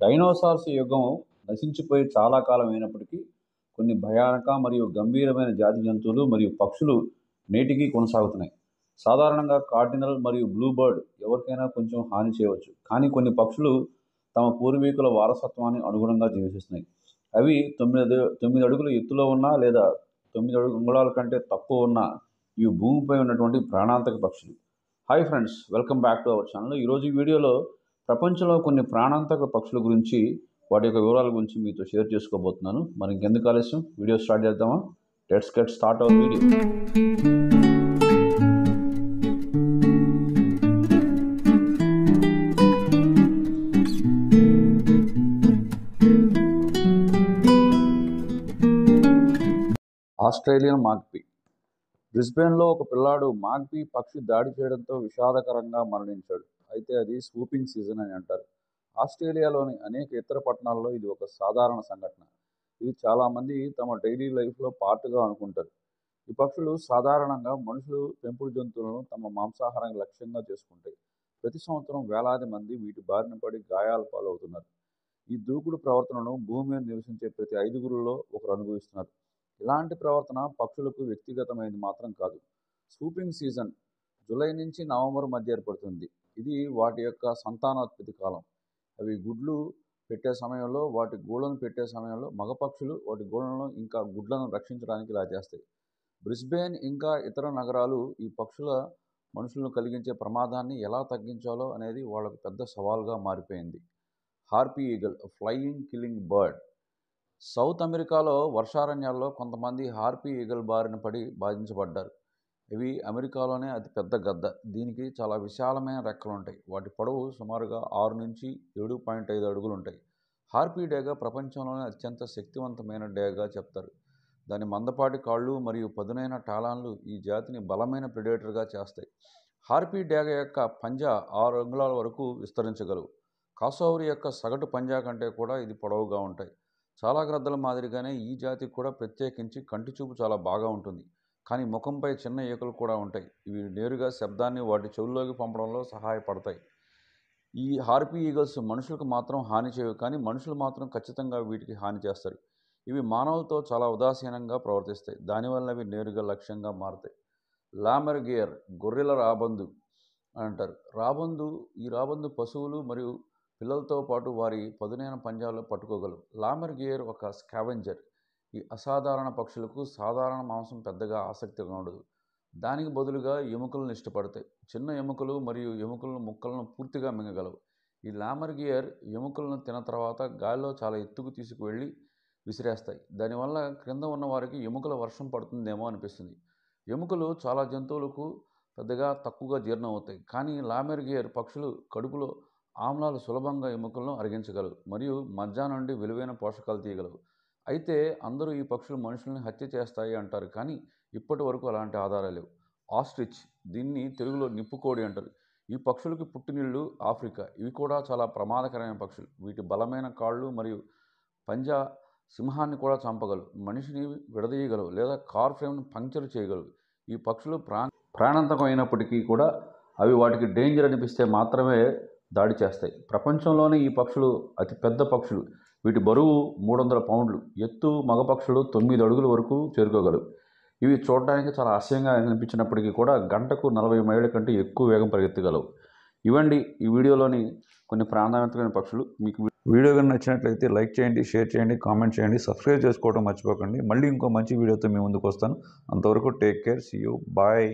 Dinosaurs యుగం నశించిపోయి చాలా కాలం అయినప్పటికీ కొన్ని భయానక మరియు గంభీరమైన జాతి జంతువులు మరియు పక్షులు నేటికీ కొనసాగుతున్నాయి. సాధారణంగా కార్డినల్ మరియు బ్లూ బర్డ్ ఎవరికైనా కొంచెం హాని చేయవచ్చు, కానీ కొన్ని పక్షులు తమ పూర్వీకుల వారసత్వాన్ని అనుగుణంగా జీవిస్తున్నాయి. అవి 9 అడుగుల ఎత్తులో ఉన్నా లేదా 9 అంగుళాల కంటే తక్కువ ఉన్న ఇవి భూమిపై ఉన్నటువంటి ప్రాణాంతక పక్షులు. Hi friends, welcome back to our channel. ఈరోజు ఈ వీడియోలో ప్రపంచంలో కొన్ని ప్రాణాంతక పక్షుల గురించి, వాటి యొక్క వివరాల గురించి మీతో షేర్ చేసుకోబోతున్నాను. మరి ఇంకెందుకు ఆలస్యం, వీడియో స్టార్ట్ చేద్దామా? Let's get start our video. Australian magpie. బ్రిస్బేన్లో ఒక పిల్లాడు మాగ్పీ పక్షి దాడి చేయడంతో విషాదకరంగా మరణించాడు. అయితే అది స్వూపింగ్ సీజన్ అని అంటారు. ఆస్ట్రేలియాలోని అనేక ఇతర పట్టణాల్లో ఇది ఒక సాధారణ సంఘటన. ఇది చాలామంది తమ డైలీ లైఫ్లో పార్ట్గా అనుకుంటారు. ఈ పక్షులు సాధారణంగా మనుషులు, పెంపుడు జంతువులను తమ మాంసాహారానికి లక్ష్యంగా చేసుకుంటాయి. ప్రతి సంవత్సరం వేలాది మంది వీటి బారిన పడి గాయాల పాలవుతున్నారు. ఈ దూకుడు ప్రవర్తనను భూమి మీద నివసించే ప్రతి 5గురిలో ఒకరు అనుభవిస్తున్నారు. ఇలాంటి ప్రవర్తన పక్షులకు వ్యక్తిగతమైనది మాత్రం కాదు. స్వూపింగ్ సీజన్ జూలై నుంచి నవంబర్ మధ్య ఏర్పడుతుంది. ఇది వాటి యొక్క సంతానోత్పత్తి కాలం. అవి గుడ్లు పెట్టే సమయంలో, వాటి గూళ్ళను పెట్టే సమయంలో మగ పక్షులు వాటి గూళ్ళను ఇంకా గుడ్లను రక్షించడానికి ఇలా చేస్తాయి. బ్రిస్బేన్ ఇంకా ఇతర నగరాలు ఈ పక్షుల మనుషులను కలిగించే ప్రమాదాన్ని ఎలా తగ్గించాలో అనేది వాళ్ళకు పెద్ద సవాల్గా మారిపోయింది. Harpy eagle, flying killing bird. South అమెరికాలో వర్షారణ్యాల్లో కొంతమంది హార్పీ ఈగల్ బారిన పడి బాధించబడ్డారు. ఇవి అమెరికాలోనే అతిపెద్ద గద్ద. దీనికి చాలా విశాలమైన రెక్కలు ఉంటాయి. వాటి పొడవు సుమారుగా 6 నుంచి 7.5 అడుగులు ఉంటాయి. హార్పీ డేగ ప్రపంచంలోనే అత్యంత శక్తివంతమైన డేగగా చెప్తారు. దాని మందపాటి కాళ్ళు మరియు పదునైన టాలాన్లు ఈ జాతిని బలమైన ప్రెడేటర్గా చేస్తాయి. హార్పీ డేగ యొక్క పంజా 6 అంగుళాల వరకు విస్తరించగలవు. కాసోవరి యొక్క సగటు పంజా కంటే కూడా ఇది పొడవుగా ఉంటాయి. చాలా గ్రద్దల మాదిరిగానే ఈ జాతికి కూడా ప్రత్యేకించి కంటి చూపు చాలా బాగా ఉంటుంది. కానీ ముఖంపై చిన్న ఈకలు కూడా ఉంటాయి. ఇవి నేరుగా శబ్దాన్ని వాటి చెవుల్లోకి పంపడంలో సహాయపడతాయి. ఈ హార్పీ ఈగల్స్ మనుషులకు మాత్రం హాని చేయవు, కానీ మనుషులు మాత్రం ఖచ్చితంగా వీటికి హాని చేస్తారు. ఇవి మానవులతో చాలా ఉదాసీనంగా ప్రవర్తిస్తాయి. దానివల్ల అవి నేరుగా లక్ష్యంగా మారుతాయి. లామెర్గేయర్, గొర్రెల రాబందు అంటారు. ఈ రాబందు పశువులు మరియు పిల్లలతో పాటు వారి పదునైన పంజాలు పట్టుకోగలవు. లామెర్గేయర్ ఒక స్కావెంజర్. ఈ అసాధారణ పక్షులకు సాధారణ మాంసం పెద్దగా ఆసక్తిగా ఉండదు. దానికి బదులుగా ఎముకలను ఇష్టపడతాయి. చిన్న ఎముకలు మరియు ఎముకలను ముక్కలను పూర్తిగా మింగగలవు. ఈ లామెర్గేయర్ ఎముకలను తిన్న తర్వాత గాలిలో చాలా ఎత్తుకు తీసుకువెళ్ళి విసిరేస్తాయి. దానివల్ల క్రింద ఉన్న వారికి ఎముకల వర్షం పడుతుందేమో అనిపిస్తుంది. ఎముకలు చాలా జంతువులకు పెద్దగా తక్కువగా జీర్ణం అవుతాయి, కానీ లామెర్గేయర్ పక్షులు కడుపులో ఆమ్లాలు సులభంగా ఎముకలను అరిగించగలవు మరియు మజ్జ నుండి విలువైన పోషకాలు తీయగలవు. అయితే అందరూ ఈ పక్షులు మనుషుల్ని హత్య చేస్తాయి అంటారు, కానీ ఇప్పటి వరకు అలాంటి ఆధారాలు లేవు. ఆస్ట్రిచ్, దీన్ని తెలుగులో నిప్పుకోడి అంటారు. ఈ పక్షులకి పుట్టినిల్లు ఆఫ్రికా. ఇవి కూడా చాలా ప్రమాదకరమైన పక్షులు. వీటి బలమైన కాళ్ళు మరియు పంజా సింహాన్ని కూడా చంపగలవు, మనిషిని విడదీయగలవు లేదా కార్ ఫ్రేమ్ను పంక్చర్ చేయగలవు. ఈ పక్షులు ప్రాణాంతకం అయినప్పటికీ కూడా అవి వాటికి డేంజర్ అనిపిస్తే మాత్రమే దాడి చేస్తాయి. ప్రపంచంలోనే ఈ పక్షులు అతి పెద్ద పక్షులు. వీటి బరువు 300 పౌండ్లు. ఎత్తు మగ పక్షులు 9 అడుగుల వరకు చేరుకోగలవు. ఇవి చూడడానికి చాలా ఆశ్చర్యంగా అనిపించినప్పటికీ కూడా గంటకు 40 మైళ్ళ కంటే ఎక్కువ వేగం పరిగెత్తగలవు. ఇవండి ఈ వీడియోలోని కొన్ని ప్రాణాంతకమైన పక్షులు. మీకు వీడియో కనుక నచ్చినట్లయితే లైక్ చేయండి, షేర్ చేయండి, కామెంట్ చేయండి, సబ్స్క్రైబ్ చేసుకోవడం మర్చిపోకండి. మళ్ళీ ఇంకో మంచి వీడియోతో మీ ముందుకు వస్తాను. అంతవరకు take care, see you, bye.